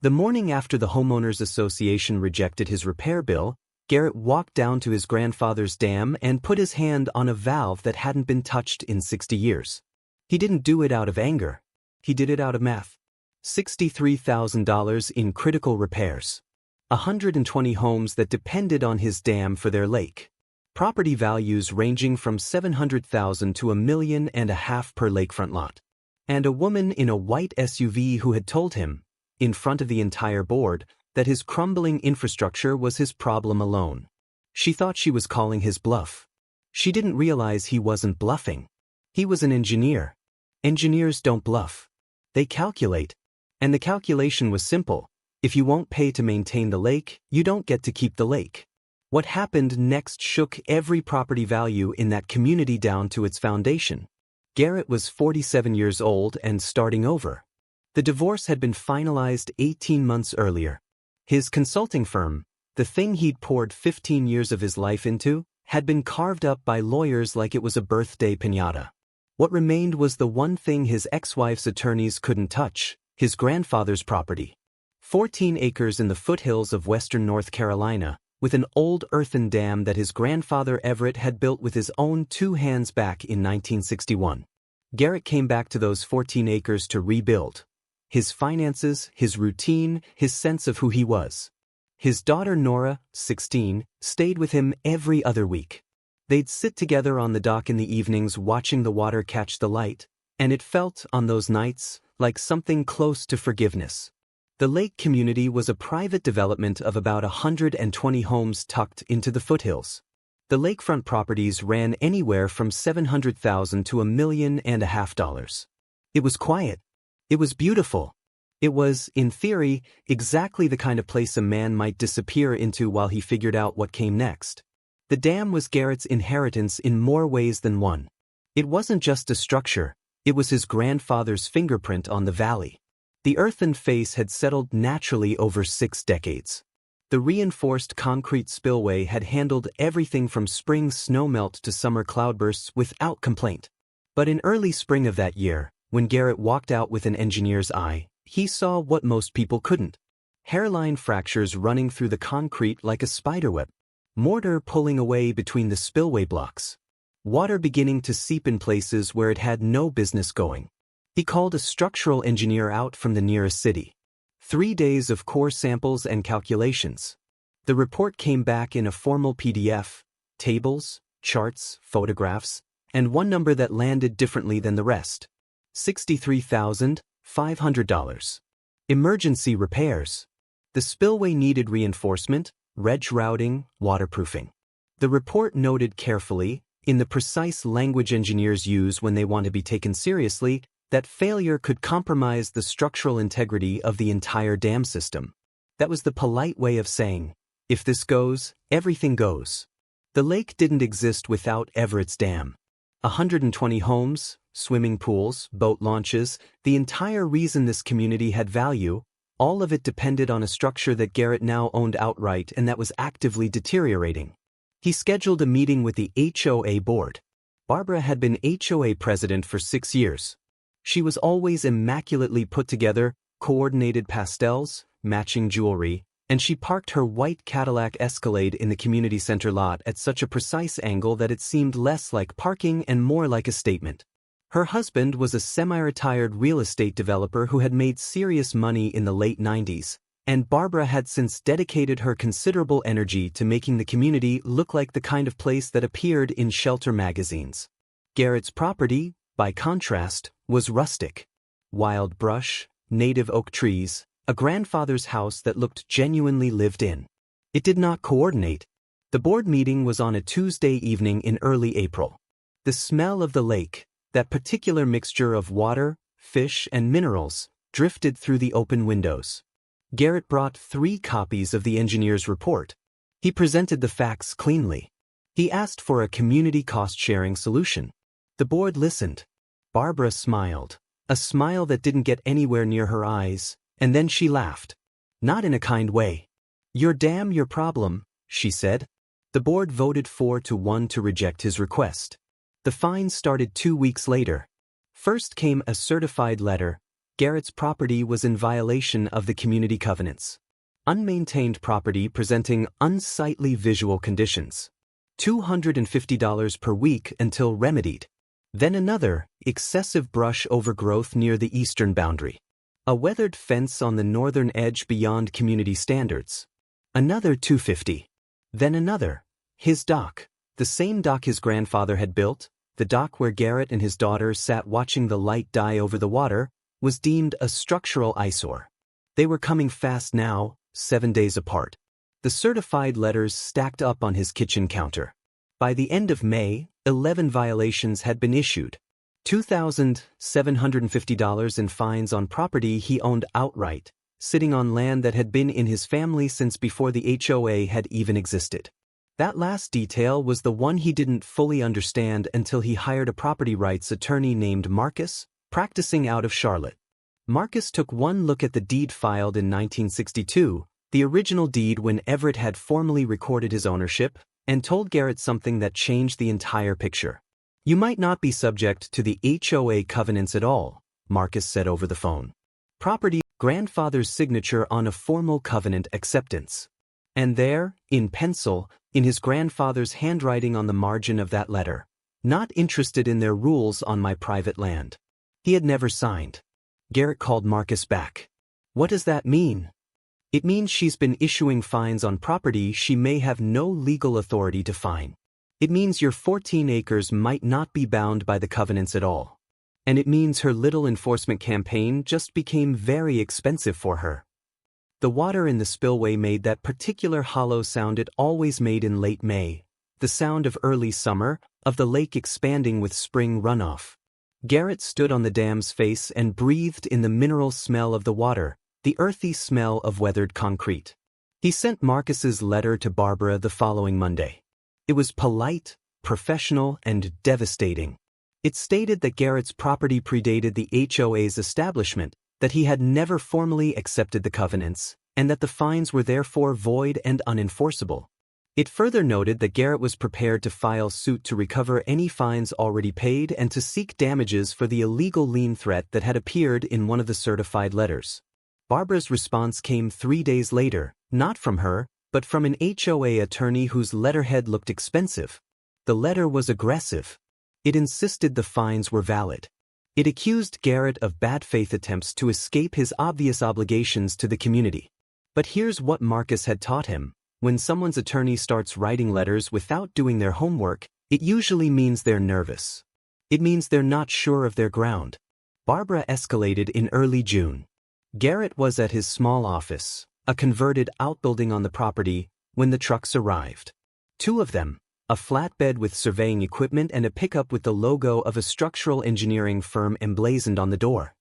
The morning after the Homeowners Association rejected his repair bill, Garrett walked down to his grandfather's dam and put his hand on a valve that hadn't been touched in 60 years. He didn't do it out of anger. He did it out of math. $63,000 in critical repairs. 120 homes that depended on his dam for their lake. Property values ranging from $700,000 to $1.5 million per lakefront lot. And a woman in a white SUV who had told him, in front of the entire board, that his crumbling infrastructure was his problem alone. She thought she was calling his bluff. She didn't realize he wasn't bluffing. He was an engineer. Engineers don't bluff. They calculate. And the calculation was simple. If you won't pay to maintain the lake, you don't get to keep the lake. What happened next shook every property value in that community down to its foundation. Garrett was 47 years old and starting over. The divorce had been finalized 18 months earlier. His consulting firm, the thing he'd poured 15 years of his life into, had been carved up by lawyers like it was a birthday piñata. What remained was the one thing his ex-wife's attorneys couldn't touch, his grandfather's property. 14 acres in the foothills of western North Carolina, with an old earthen dam that his grandfather Everett had built with his own 2 hands back in 1961. Garrett came back to those 14 acres to rebuild. His finances, his routine, his sense of who he was. His daughter Nora, 16, stayed with him every other week. They'd sit together on the dock in the evenings watching the water catch the light, and it felt, on those nights, like something close to forgiveness. The lake community was a private development of about 120 homes tucked into the foothills. The lakefront properties ran anywhere from $700,000 to $1.5 million. It was quiet. It was beautiful. It was, in theory, exactly the kind of place a man might disappear into while he figured out what came next. The dam was Garrett's inheritance in more ways than one. It wasn't just a structure, it was his grandfather's fingerprint on the valley. The earthen face had settled naturally over 6 decades. The reinforced concrete spillway had handled everything from spring snowmelt to summer cloudbursts without complaint. But in early spring of that year, when Garrett walked out with an engineer's eye, he saw what most people couldn't. Hairline fractures running through the concrete like a spiderweb. Mortar pulling away between the spillway blocks. Water beginning to seep in places where it had no business going. He called a structural engineer out from the nearest city. 3 days of core samples and calculations. The report came back in a formal PDF, tables, charts, photographs, and one number that landed differently than the rest. $63,500. Emergency repairs. The spillway needed reinforcement, redge routing, waterproofing. The report noted carefully, in the precise language engineers use when they want to be taken seriously, that failure could compromise the structural integrity of the entire dam system. That was the polite way of saying, if this goes, everything goes. The lake didn't exist without Everett's dam. 120 homes, swimming pools, boat launches, the entire reason this community had value, all of it depended on a structure that Garrett now owned outright and that was actively deteriorating. He scheduled a meeting with the HOA board. Barbara had been HOA president for 6 years. She was always immaculately put together, coordinated pastels, matching jewelry, and she parked her white Cadillac Escalade in the community center lot at such a precise angle that it seemed less like parking and more like a statement. Her husband was a semi-retired real estate developer who had made serious money in the late 90s, and Barbara had since dedicated her considerable energy to making the community look like the kind of place that appeared in shelter magazines. Garrett's property, by contrast, was rustic. Wild brush, native oak trees, a grandfather's house that looked genuinely lived in. It did not coordinate. The board meeting was on a Tuesday evening in early April. The smell of the lake, that particular mixture of water, fish, and minerals, drifted through the open windows. Garrett brought 3 copies of the engineer's report. He presented the facts cleanly. He asked for a community cost-sharing solution. The board listened. Barbara smiled, a smile that didn't get anywhere near her eyes, and then she laughed. Not in a kind way. "Your dam, your problem," she said. The board voted 4-1 to reject his request. The fine started 2 weeks later. First came a certified letter, Garrett's property was in violation of the community covenants. Unmaintained property presenting unsightly visual conditions. $250 per week until remedied. Then another, excessive brush overgrowth near the eastern boundary. A weathered fence on the northern edge beyond community standards. Another $250. Then another, his dock, the same dock his grandfather had built, the dock where Garrett and his daughter sat watching the light die over the water, was deemed a structural eyesore. They were coming fast now, 7 days apart. The certified letters stacked up on his kitchen counter. By the end of May, 11 violations had been issued. $2,750 in fines on property he owned outright, sitting on land that had been in his family since before the HOA had even existed. That last detail was the one he didn't fully understand until he hired a property rights attorney named Marcus, practicing out of Charlotte. Marcus took one look at the deed filed in 1962, the original deed when Everett had formally recorded his ownership, and told Garrett something that changed the entire picture. "You might not be subject to the HOA covenants at all," Marcus said over the phone. Property, grandfather's signature on a formal covenant acceptance. And there, in pencil, in his grandfather's handwriting on the margin of that letter, "Not interested in their rules on my private land." He had never signed. Garrett called Marcus back. "What does that mean?" "It means she's been issuing fines on property she may have no legal authority to fine. It means your 14 acres might not be bound by the covenants at all. And it means her little enforcement campaign just became very expensive for her." The water in the spillway made that particular hollow sound it always made in late May, the sound of early summer, of the lake expanding with spring runoff. Garrett stood on the dam's face and breathed in the mineral smell of the water, the earthy smell of weathered concrete. He sent Marcus's letter to Barbara the following Monday. It was polite, professional, and devastating. It stated that Garrett's property predated the HOA's establishment, that he had never formally accepted the covenants, and that the fines were therefore void and unenforceable. It further noted that Garrett was prepared to file suit to recover any fines already paid and to seek damages for the illegal lien threat that had appeared in one of the certified letters. Barbara's response came 3 days later, not from her, but from an HOA attorney whose letterhead looked expensive. The letter was aggressive. It insisted the fines were valid. It accused Garrett of bad faith attempts to escape his obvious obligations to the community. But here's what Marcus had taught him. When someone's attorney starts writing letters without doing their homework, it usually means they're nervous. It means they're not sure of their ground. Barbara escalated in early June. Garrett was at his small office, a converted outbuilding on the property, when the trucks arrived. 2 of them, a flatbed with surveying equipment and a pickup with the logo of a structural engineering firm emblazoned on the door.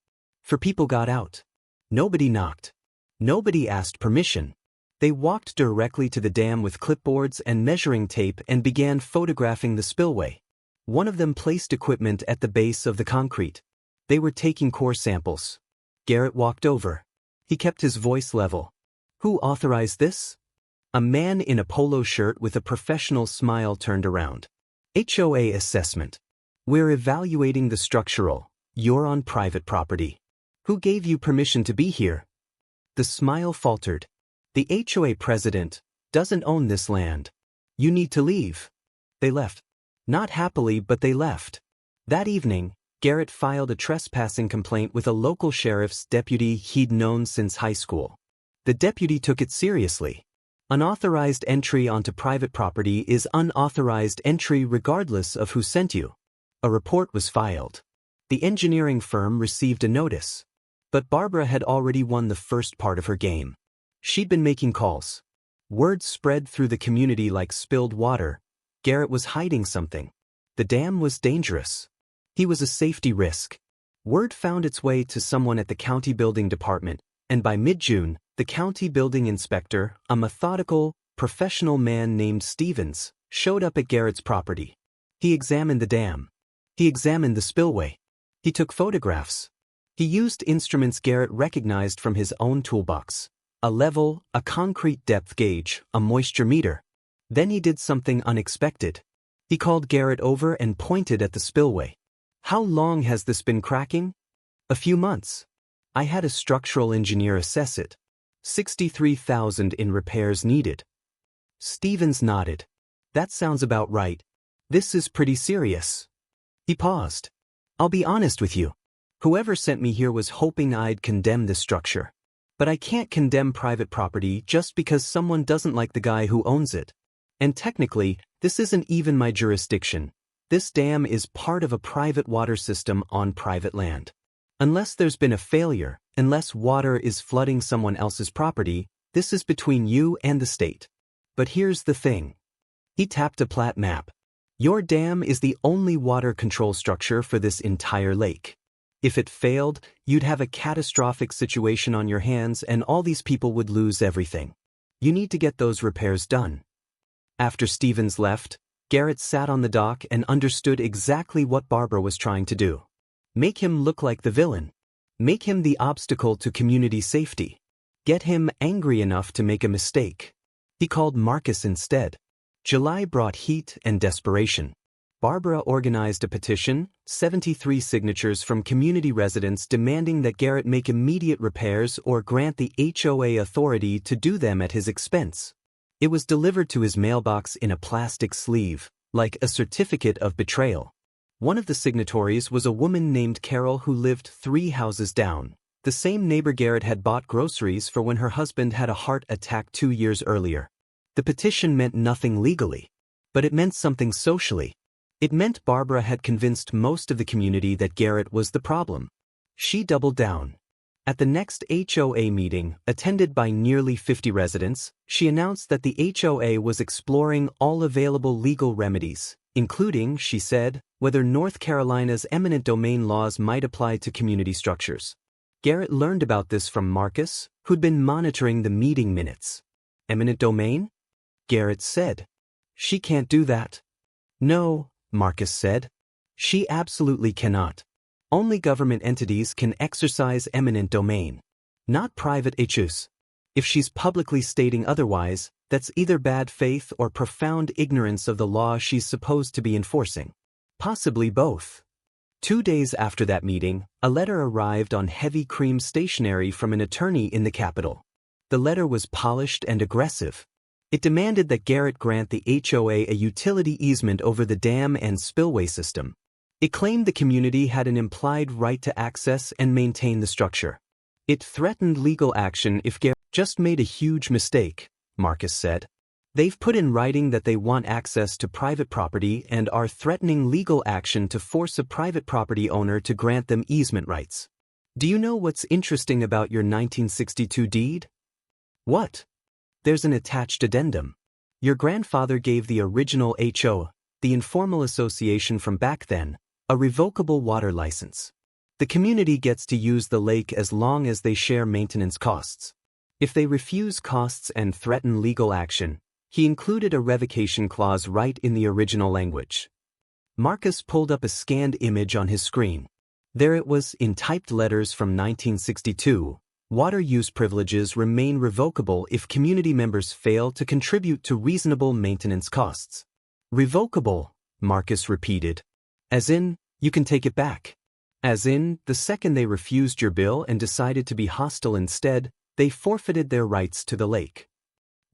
4 people got out. Nobody knocked. Nobody asked permission. They walked directly to the dam with clipboards and measuring tape and began photographing the spillway. One of them placed equipment at the base of the concrete. They were taking core samples. Garrett walked over. He kept his voice level. "Who authorized this?" A man in a polo shirt with a professional smile turned around. "HOA assessment. We're evaluating the structural. You're on private property. Who gave you permission to be here?" The smile faltered. "The HOA president doesn't own this land. You need to leave." They left. Not happily, but they left. That evening, Garrett filed a trespassing complaint with a local sheriff's deputy he'd known since high school. The deputy took it seriously. Unauthorized entry onto private property is unauthorized entry regardless of who sent you. A report was filed. The engineering firm received a notice. But Barbara had already won the first part of her game. She'd been making calls. Word spread through the community like spilled water. Garrett was hiding something. The dam was dangerous. He was a safety risk. Word found its way to someone at the county building department, and by mid-June, the county building inspector, a methodical, professional man named Stevens, showed up at Garrett's property. He examined the dam. He examined the spillway. He took photographs. He used instruments Garrett recognized from his own toolbox. A level, a concrete depth gauge, a moisture meter. Then he did something unexpected. He called Garrett over and pointed at the spillway. "How long has this been cracking?" "A few months." I had a structural engineer assess it. $63,000 in repairs needed. Stevens nodded. That sounds about right. This is pretty serious. He paused. I'll be honest with you. Whoever sent me here was hoping I'd condemn this structure. But I can't condemn private property just because someone doesn't like the guy who owns it. And technically, this isn't even my jurisdiction. This dam is part of a private water system on private land. Unless there's been a failure, unless water is flooding someone else's property, this is between you and the state. But here's the thing. He tapped a plat map. Your dam is the only water control structure for this entire lake. If it failed, you'd have a catastrophic situation on your hands and all these people would lose everything. You need to get those repairs done. After Stevens left, Garrett sat on the dock and understood exactly what Barbara was trying to do. Make him look like the villain. Make him the obstacle to community safety. Get him angry enough to make a mistake. He called Marcus instead. July brought heat and desperation. Barbara organized a petition, 73 signatures from community residents demanding that Garrett make immediate repairs or grant the HOA authority to do them at his expense. It was delivered to his mailbox in a plastic sleeve, like a certificate of betrayal. One of the signatories was a woman named Carol who lived 3 houses down, the same neighbor Garrett had bought groceries for when her husband had a heart attack 2 years earlier. The petition meant nothing legally, but it meant something socially. It meant Barbara had convinced most of the community that Garrett was the problem. She doubled down. At the next HOA meeting, attended by nearly 50 residents, she announced that the HOA was exploring all available legal remedies, including, she said, whether North Carolina's eminent domain laws might apply to community structures. Garrett learned about this from Marcus, who'd been monitoring the meeting minutes. Eminent domain? Garrett said. She can't do that. No, Marcus said. She absolutely cannot. Only government entities can exercise eminent domain. Not private HOAs. If she's publicly stating otherwise, that's either bad faith or profound ignorance of the law she's supposed to be enforcing. Possibly both. 2 days after that meeting, a letter arrived on heavy cream stationery from an attorney in the Capitol. The letter was polished and aggressive. It demanded that Garrett grant the HOA a utility easement over the dam and spillway system. It claimed the community had an implied right to access and maintain the structure. It threatened legal action if Garrett just made a huge mistake, Marcus said. They've put in writing that they want access to private property and are threatening legal action to force a private property owner to grant them easement rights. Do you know what's interesting about your 1962 deed? What? There's an attached addendum. Your grandfather gave the original HOA, the informal association from back then, a revocable water license. The community gets to use the lake as long as they share maintenance costs. If they refuse costs and threaten legal action, he included a revocation clause right in the original language. Marcus pulled up a scanned image on his screen. There it was in typed letters from 1962. Water use privileges remain revocable if community members fail to contribute to reasonable maintenance costs. Revocable, Marcus repeated. As in, you can take it back. As in, the second they refused your bill and decided to be hostile instead, they forfeited their rights to the lake.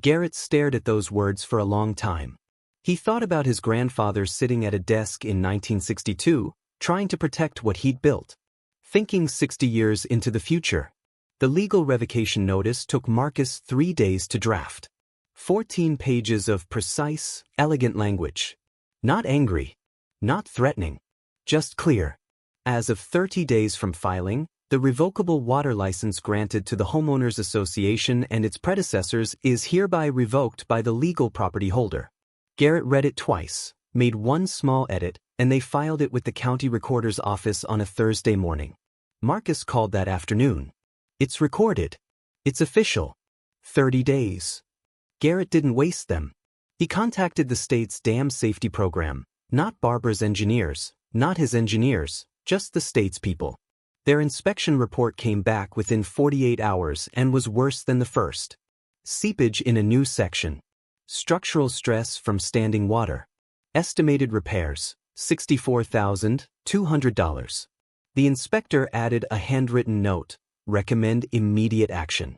Garrett stared at those words for a long time. He thought about his grandfather sitting at a desk in 1962, trying to protect what he'd built. Thinking 60 years into the future. The legal revocation notice took Marcus 3 days to draft. 14 pages of precise, elegant language. Not angry. Not threatening. Just clear. As of 30 days from filing, the revocable water license granted to the Homeowners Association and its predecessors is hereby revoked by the legal property holder. Garrett read it twice, made one small edit, and they filed it with the county recorder's office on a Thursday morning. Marcus called that afternoon. It's recorded. It's official. 30 days. Garrett didn't waste them. He contacted the state's dam safety program, not Barbara's engineers, not his engineers, just the state's people. Their inspection report came back within 48 hours and was worse than the first. Seepage in a new section. Structural stress from standing water. Estimated repairs, $64,200. The inspector added a handwritten note. recommend immediate action.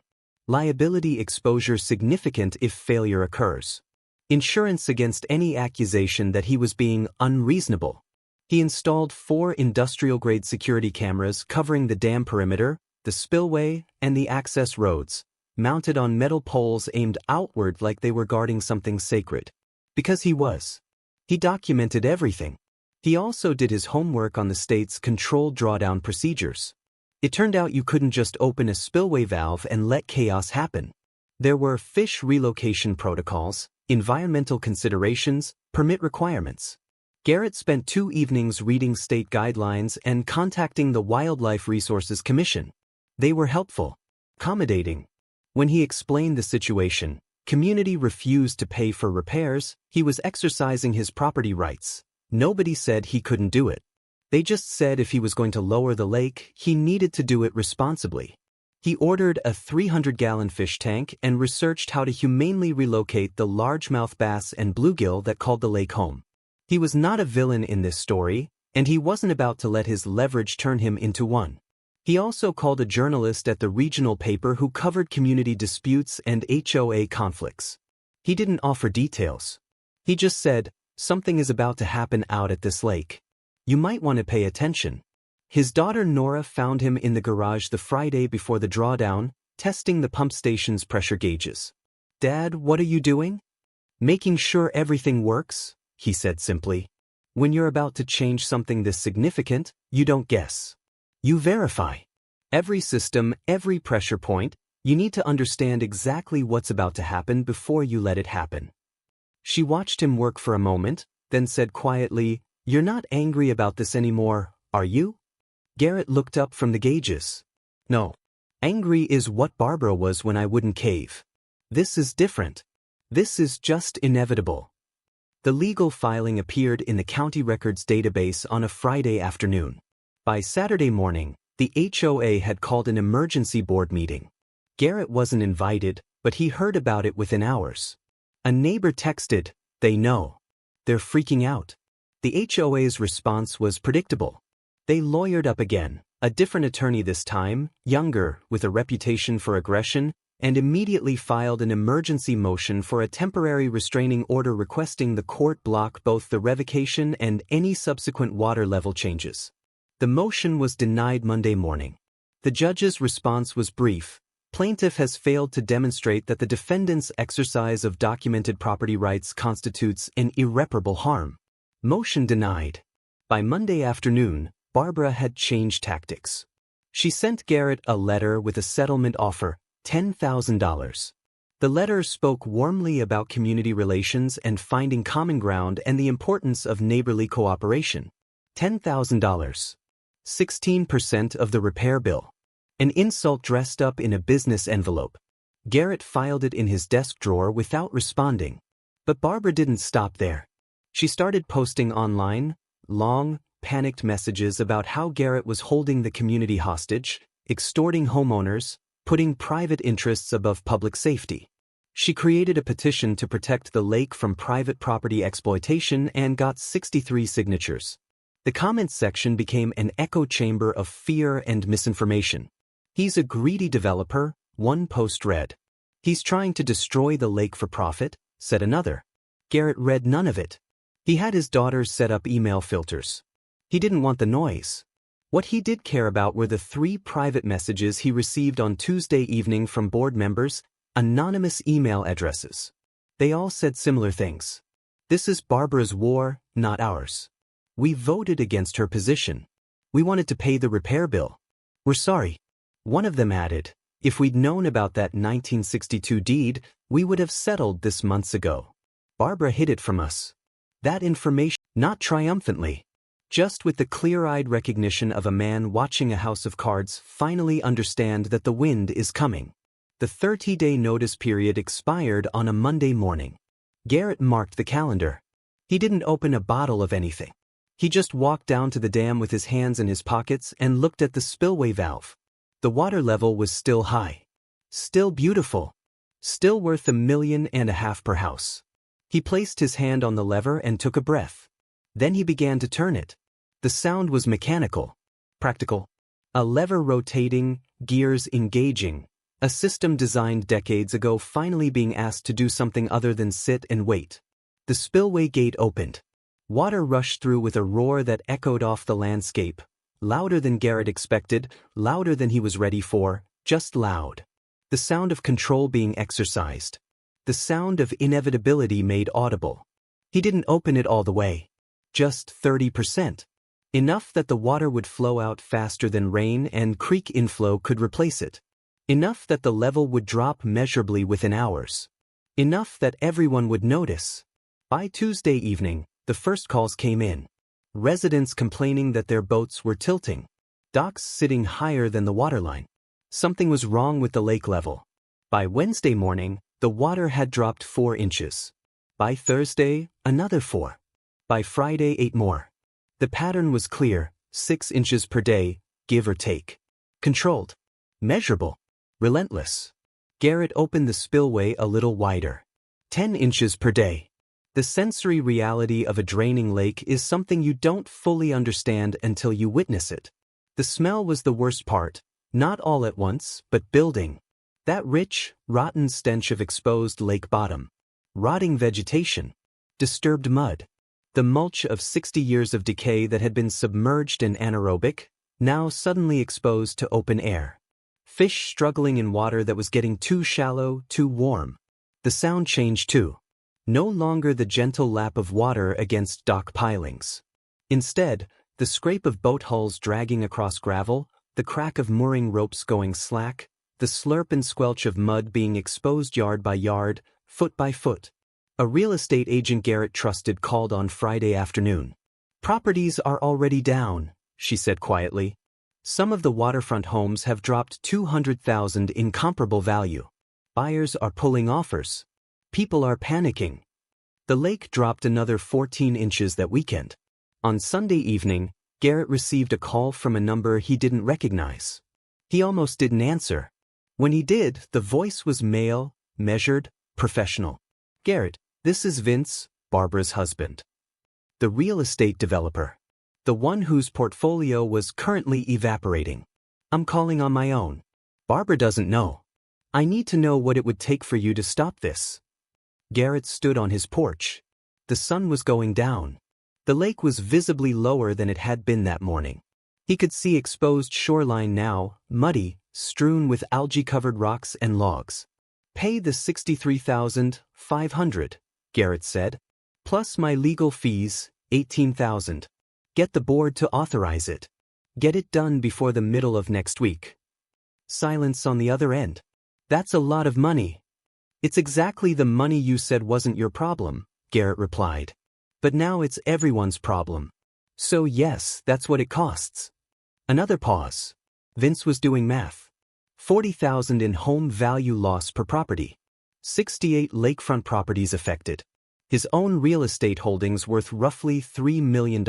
Liability exposure significant if failure occurs. Insurance against any accusation that he was being unreasonable. He installed 4 industrial-grade security cameras covering the dam perimeter, the spillway, and the access roads, mounted on metal poles aimed outward like they were guarding something sacred. Because he was. He documented everything. He also did his homework on the state's controlled drawdown procedures. It turned out you couldn't just open a spillway valve and let chaos happen. There were fish relocation protocols, environmental considerations, permit requirements. Garrett spent 2 evenings reading state guidelines and contacting the Wildlife Resources Commission. They were helpful, accommodating. When he explained the situation, community refused to pay for repairs. He was exercising his property rights. Nobody said he couldn't do it. They just said if he was going to lower the lake, he needed to do it responsibly. He ordered a 300-gallon fish tank and researched how to humanely relocate the largemouth bass and bluegill that called the lake home. He was not a villain in this story, and he wasn't about to let his leverage turn him into one. He also called a journalist at the regional paper who covered community disputes and HOA conflicts. He didn't offer details. He just said, "Something is about to happen out at this lake. You might want to pay attention." His daughter Nora found him in the garage the Friday before the drawdown, testing the pump station's pressure gauges. "Dad, what are you doing?" "Making sure everything works," he said simply. "When you're about to change something this significant, you don't guess. You verify. Every system, every pressure point, you need to understand exactly what's about to happen before you let it happen." She watched him work for a moment, then said quietly, "You're not angry about this anymore, are you?" Garrett looked up from the gauges. "No. Angry is what Barbara was when I wouldn't cave. This is different. This is just inevitable." The legal filing appeared in the county records database on a Friday afternoon. By Saturday morning, the HOA had called an emergency board meeting. Garrett wasn't invited, but he heard about it within hours. A neighbor texted, "They know. They're freaking out." The HOA's response was predictable. They lawyered up again, a different attorney this time, younger, with a reputation for aggression, and immediately filed an emergency motion for a temporary restraining order requesting the court block both the revocation and any subsequent water level changes. The motion was denied Monday morning. The judge's response was brief. Plaintiff has failed to demonstrate that the defendant's exercise of documented property rights constitutes an irreparable harm. Motion denied. By Monday afternoon, Barbara had changed tactics. She sent Garrett a letter with a settlement offer, $10,000. The letter spoke warmly about community relations and finding common ground and the importance of neighborly cooperation. $10,000. 16% of the repair bill. An insult dressed up in a business envelope. Garrett filed it in his desk drawer without responding. But Barbara didn't stop there. She started posting online, long, panicked messages about how Garrett was holding the community hostage, extorting homeowners, putting private interests above public safety. She created a petition to protect the lake from private property exploitation and got 63 signatures. The comments section became an echo chamber of fear and misinformation. "He's a greedy developer," one post read. "He's trying to destroy the lake for profit," said another. Garrett read none of it. He had his daughters set up email filters. He didn't want the noise. What he did care about were the 3 private messages he received on Tuesday evening from board members, anonymous email addresses. They all said similar things. "This is Barbara's war, not ours. We voted against her position. We wanted to pay the repair bill. We're sorry." One of them added, "If we'd known about that 1962 deed, we would have settled this months ago. Barbara hid it from us." That information, not triumphantly, just with the clear-eyed recognition of a man watching a house of cards finally understand that the wind is coming. The 30-day notice period expired on a Monday morning. Garrett marked the calendar. He didn't open a bottle of anything. He just walked down to the dam with his hands in his pockets and looked at the spillway valve. The water level was still high. Still beautiful. Still worth $1.5 million per house. He placed his hand on the lever and took a breath. Then he began to turn it. The sound was mechanical. Practical. A lever rotating, gears engaging. A system designed decades ago finally being asked to do something other than sit and wait. The spillway gate opened. Water rushed through with a roar that echoed off the landscape. Louder than Garrett expected, louder than he was ready for, just loud. The sound of control being exercised. The sound of inevitability made audible. He didn't open it all the way. Just 30%. Enough that the water would flow out faster than rain and creek inflow could replace it. Enough that the level would drop measurably within hours. Enough that everyone would notice. By Tuesday evening, the first calls came in. Residents complaining that their boats were tilting. Docks sitting higher than the waterline. Something was wrong with the lake level. By Wednesday morning, the water had dropped 4 inches. By Thursday, another 4. By Friday, 8 more. The pattern was clear, 6 inches per day, give or take. Controlled. Measurable. Relentless. Garrett opened the spillway a little wider. 10 inches per day. The sensory reality of a draining lake is something you don't fully understand until you witness it. The smell was the worst part, not all at once, but building. That rich, rotten stench of exposed lake bottom. Rotting vegetation. Disturbed mud. The mulch of 60 years of decay that had been submerged and anaerobic, now suddenly exposed to open air. Fish struggling in water that was getting too shallow, too warm. The sound changed too. No longer the gentle lap of water against dock pilings. Instead, the scrape of boat hulls dragging across gravel, the crack of mooring ropes going slack, the slurp and squelch of mud being exposed yard by yard, foot by foot. A real estate agent Garrett trusted called on Friday afternoon. "Properties are already down," she said quietly. "Some of the waterfront homes have dropped $200,000 in comparable value. Buyers are pulling offers. People are panicking." The lake dropped another 14 inches that weekend. On Sunday evening, Garrett received a call from a number he didn't recognize. He almost didn't answer. When he did, the voice was male, measured, professional. "Garrett, this is Vince, Barbara's husband. The real estate developer. The one whose portfolio was currently evaporating. I'm calling on my own. Barbara doesn't know. I need to know what it would take for you to stop this." Garrett stood on his porch. The sun was going down. The lake was visibly lower than it had been that morning. He could see exposed shoreline now, muddy, strewn with algae-covered rocks and logs. "Pay the $63,500, Garrett said. "Plus my legal fees, $18,000. Get the board to authorize it. Get it done before the middle of next week." Silence on the other end. "That's a lot of money." "It's exactly the money you said wasn't your problem," Garrett replied. "But now it's everyone's problem. So yes, that's what it costs." Another pause. Vince was doing math. $40,000 in home value loss per property. 68 lakefront properties affected. His own real estate holdings worth roughly $3 million,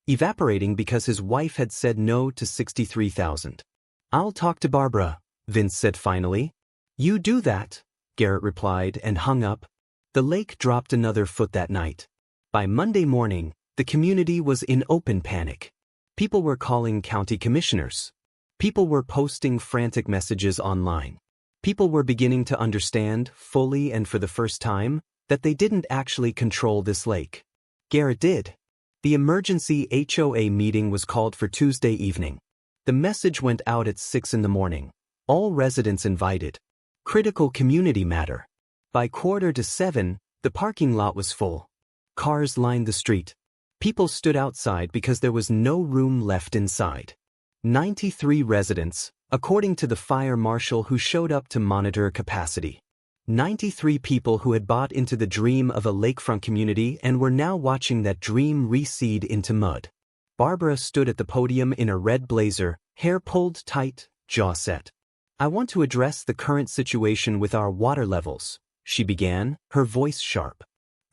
evaporating because his wife had said no to $63,000. "I'll talk to Barbara," Vince said finally. "You do that," Garrett replied and hung up. The lake dropped another foot that night. By Monday morning, the community was in open panic. People were calling county commissioners. People were posting frantic messages online. People were beginning to understand, fully and for the first time, that they didn't actually control this lake. Garrett did. The emergency HOA meeting was called for Tuesday evening. The message went out at 6 in the morning. All residents invited. Critical community matter. By 6:45, the parking lot was full. Cars lined the street. People stood outside because there was no room left inside. 93 residents, according to the fire marshal who showed up to monitor capacity. 93 people who had bought into the dream of a lakefront community and were now watching that dream reseed into mud. Barbara stood at the podium in a red blazer, hair pulled tight, jaw set. "I want to address the current situation with our water levels," she began, her voice sharp.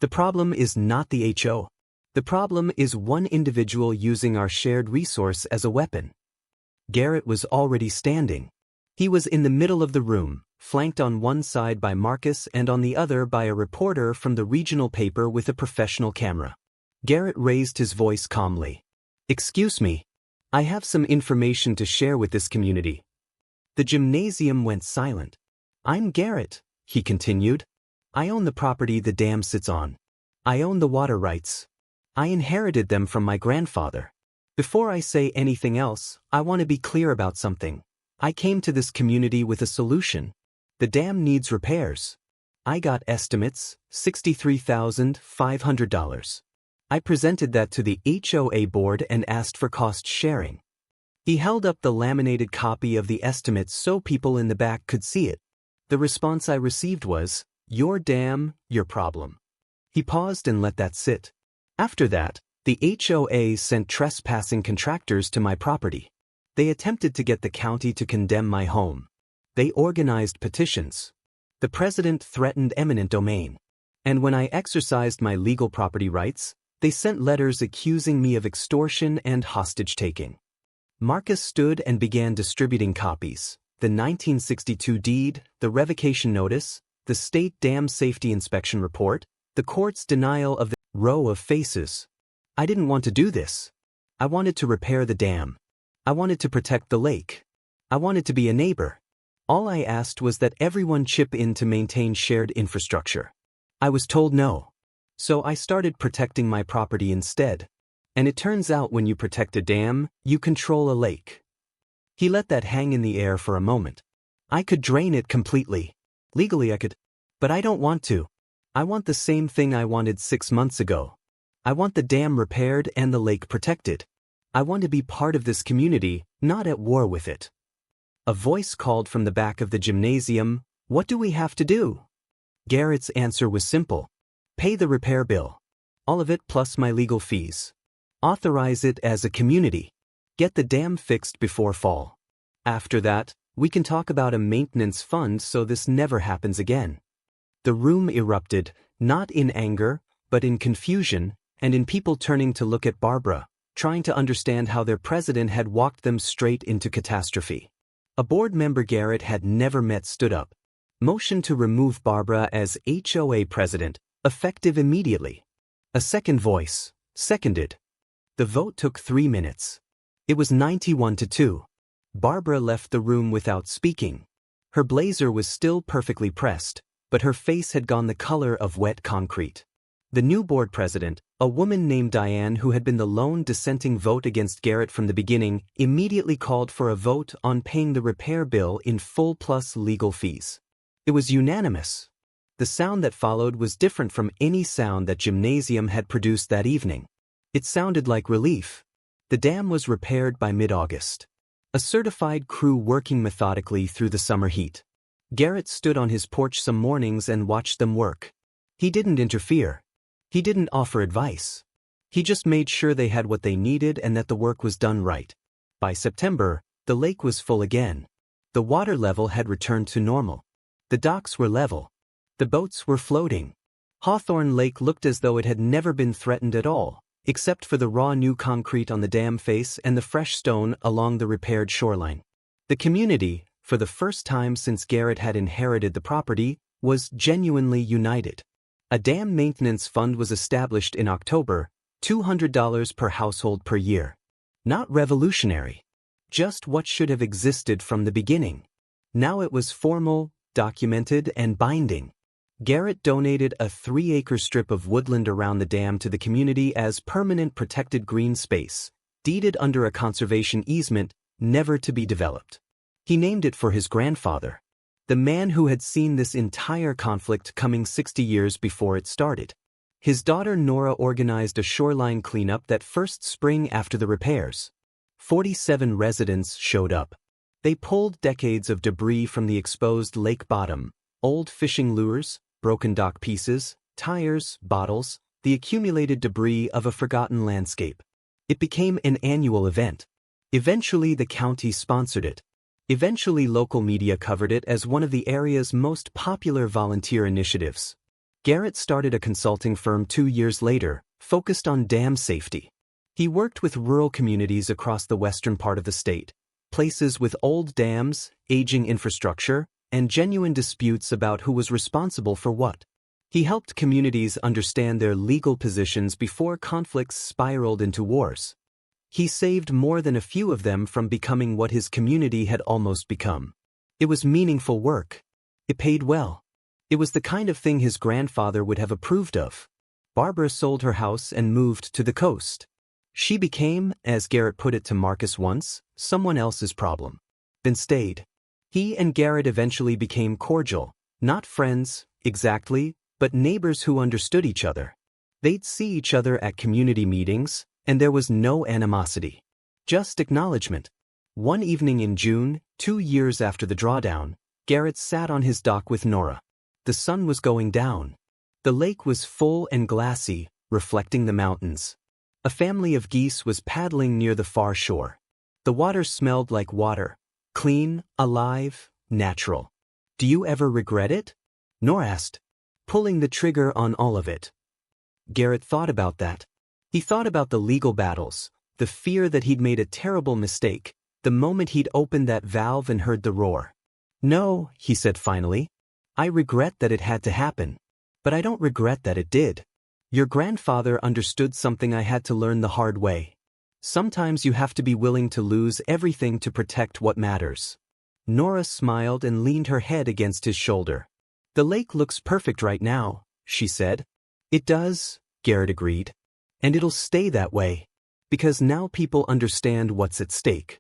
"The problem is not the HO. The problem is one individual using our shared resource as a weapon." Garrett was already standing. He was in the middle of the room, flanked on one side by Marcus and on the other by a reporter from the regional paper with a professional camera. Garrett raised his voice calmly. "Excuse me. I have some information to share with this community. The gymnasium went silent. I'm Garrett, he continued. I own the property the dam sits on. I own the water rights. I inherited them from my grandfather. Before I say anything else, I want to be clear about something. I came to this community with a solution. The dam needs repairs. I got estimates, $63,500. I presented that to the HOA board and asked for cost sharing. He held up the laminated copy of the estimates so people in the back could see it. The response I received was, "Your dam, your problem." He paused and let that sit. After that, the HOA sent trespassing contractors to my property. They attempted to get the county to condemn my home. They organized petitions. The president threatened eminent domain. And when I exercised my legal property rights, they sent letters accusing me of extortion and hostage-taking. Marcus stood and began distributing copies: the 1962 deed, the revocation notice, the state dam safety inspection report, the court's denial of the row of faces. I didn't want to do this. I wanted to repair the dam. I wanted to protect the lake. I wanted to be a neighbor. All I asked was that everyone chip in to maintain shared infrastructure. I was told no. So I started protecting my property instead. And it turns out when you protect a dam, you control a lake. He let that hang in the air for a moment. I could drain it completely. Legally I could. But I don't want to. I want the same thing I wanted 6 months ago. I want the dam repaired and the lake protected. I want to be part of this community, not at war with it. A voice called from the back of the gymnasium, "What do we have to do?" Garrett's answer was simple. Pay the repair bill. All of it plus my legal fees. Authorize it as a community. Get the dam fixed before fall. After that, we can talk about a maintenance fund so this never happens again. The room erupted, not in anger, but in confusion, and in people turning to look at Barbara, trying to understand how their president had walked them straight into catastrophe. A board member Garrett had never met stood up. Motion to remove Barbara as HOA president, effective immediately. A second voice, seconded. The vote took 3 minutes. It was 91-2. Barbara left the room without speaking. Her blazer was still perfectly pressed, but her face had gone the color of wet concrete. The new board president, a woman named Diane who had been the lone dissenting vote against Garrett from the beginning, immediately called for a vote on paying the repair bill in full plus legal fees. It was unanimous. The sound that followed was different from any sound that Gymnasium had produced that evening. It sounded like relief. The dam was repaired by mid-August. A certified crew working methodically through the summer heat. Garrett stood on his porch some mornings and watched them work. He didn't interfere. He didn't offer advice. He just made sure they had what they needed and that the work was done right. By September, the lake was full again. The water level had returned to normal. The docks were level. The boats were floating. Hawthorne Lake looked as though it had never been threatened at all, except for the raw new concrete on the dam face and the fresh stone along the repaired shoreline. The community, for the first time since Garrett had inherited the property, was genuinely united. A dam maintenance fund was established in October, $200 per household per year. Not revolutionary. Just what should have existed from the beginning. Now it was formal, documented, and binding. Garrett donated a 3-acre strip of woodland around the dam to the community as permanent protected green space, deeded under a conservation easement, never to be developed. He named it for his grandfather, the man who had seen this entire conflict coming 60 years before it started. His daughter Nora organized a shoreline cleanup that first spring after the repairs. 47 residents showed up. They pulled decades of debris from the exposed lake bottom, old fishing lures, broken dock pieces, tires, bottles, the accumulated debris of a forgotten landscape. It became an annual event. Eventually the county sponsored it. Eventually local media covered it as one of the area's most popular volunteer initiatives. Garrett started a consulting firm 2 years later, focused on dam safety. He worked with rural communities across the western part of the state, places with old dams, aging infrastructure, and genuine disputes about who was responsible for what. He helped communities understand their legal positions before conflicts spiraled into wars. He saved more than a few of them from becoming what his community had almost become. It was meaningful work. It paid well. It was the kind of thing his grandfather would have approved of. Barbara sold her house and moved to the coast. She became, as Garrett put it to Marcus once, someone else's problem. Then stayed. He and Garrett eventually became cordial, not friends, exactly, but neighbors who understood each other. They'd see each other at community meetings, and there was no animosity. Just acknowledgement. One evening in June, 2 years after the drawdown, Garrett sat on his dock with Nora. The sun was going down. The lake was full and glassy, reflecting the mountains. A family of geese was paddling near the far shore. The water smelled like water, clean, alive, natural. "Do you ever regret it?" Nora asked, pulling the trigger on all of it. Garrett thought about that. He thought about the legal battles, the fear that he'd made a terrible mistake, the moment he'd opened that valve and heard the roar. "No," he said finally. "I regret that it had to happen. But I don't regret that it did. Your grandfather understood something I had to learn the hard way. Sometimes you have to be willing to lose everything to protect what matters." Nora smiled and leaned her head against his shoulder. "The lake looks perfect right now," she said. "It does," Garrett agreed. "And it'll stay that way. Because now people understand what's at stake."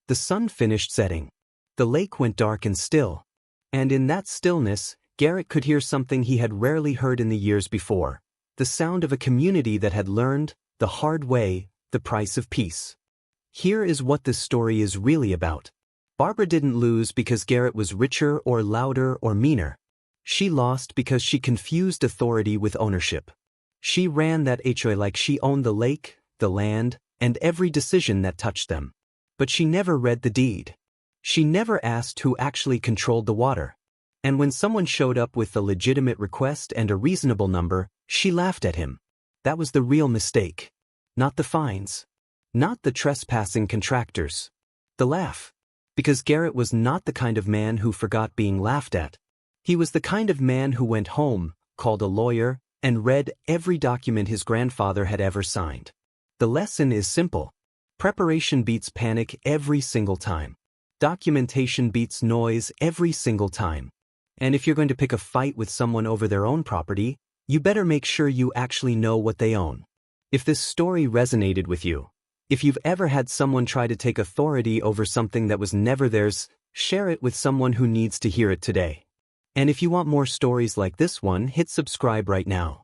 The sun finished setting. The lake went dark and still. And in that stillness, Garrett could hear something he had rarely heard in the years before. The sound of a community that had learned, the hard way, the price of peace. Here is what this story is really about. Barbara didn't lose because Garrett was richer or louder or meaner. She lost because she confused authority with ownership. She ran that HOA like she owned the lake, the land, and every decision that touched them. But she never read the deed. She never asked who actually controlled the water. And when someone showed up with a legitimate request and a reasonable number, she laughed at him. That was the real mistake. Not the fines. Not the trespassing contractors. The laugh. Because Garrett was not the kind of man who forgot being laughed at. He was the kind of man who went home, called a lawyer, and read every document his grandfather had ever signed. The lesson is simple. Preparation beats panic every single time. Documentation beats noise every single time. And if you're going to pick a fight with someone over their own property, you better make sure you actually know what they own. If this story resonated with you, if you've ever had someone try to take authority over something that was never theirs, share it with someone who needs to hear it today. And if you want more stories like this one, hit subscribe right now.